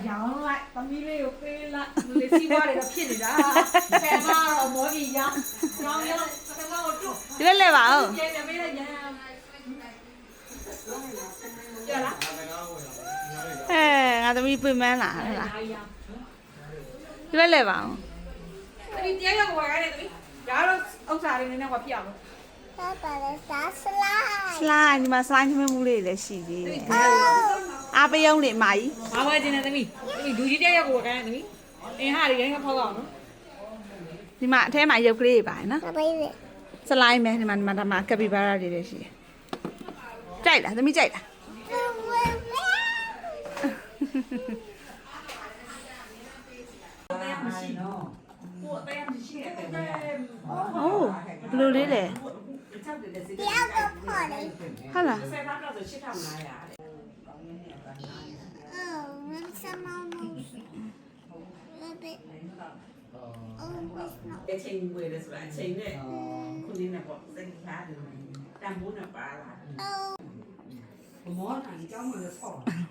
ရောင်းလိုက်သမီးလေးကိုပေးလိုက်လူလေးစီးပွားတွေတော့ဖြစ်နေတာဆယ်မတော့မောကြီးရောင်းဆယ်မကိုတို့ ဒီလက်လဲပါဦး ကျေးပေးလိုက်ရရလား ငါသမီးပြင်မန်းလာဟဲ့လားဒီလက်လဲပါဦး သမီးတရားရောက်ဝယ်ရတယ်သမီးဒါတော့ဥစ္စာတွေနည်းနည်းကပြအောင် Papa, está slide. စလိုင်းဒီမှာစလိုင်းသမီးမှုလေးလည်းရှိသေးတယ်အားပယုံလေးအမကြီး ဘာဝယ်ခြင်းလဲသမီးဒူကြီးတရားရောက်ဝယ်ခိုင်းတယ်သမီးအင်းဟာတွေရိုင်းကဖောက်အောင်နော် ဒီမှာအထဲမှာရုပ်ကလေးတွေပါနော် Papa, ini. စလိုင်းပဲဒီမှာကပီဘာရာတွေလည်းရှိတယ်ကြိုက်လားသမီးကြိုက်လား ကိုအသေးမရှိတယ်တဲ့ အိုးဘယ်လိုလေးလဲ Dia go party. ဟုတ်လား ဆယ်သားတော့8500တဲ့ Oh, what's some almost? A bit. Oh, what's not? အချိန်ဝယ်တယ်ဆိုတာအချိန်နဲ့ခုနင်းနဲ့ပေါ့စိတ်ထားတယ်တန်ဖိုးနဲ့ပါလာ Oh, မောတာကြောင်းမလို့ဆော့ damn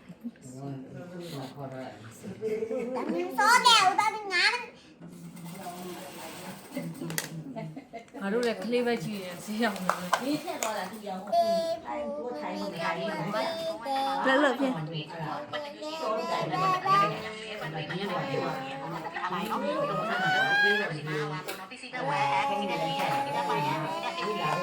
so đèo tao đi ngán. ငါတို့လည်းကလေးပဲကြည့်ရင်ဈေးရောက်နေတယ် ဒီထက်တော့လာသူရောကိုထိုင်နေတယ်ဒီမှာ လက်လက်ဖြင့် ဆော့တယ်လည်း Physical wear, academic wear, academic wear, academic wear.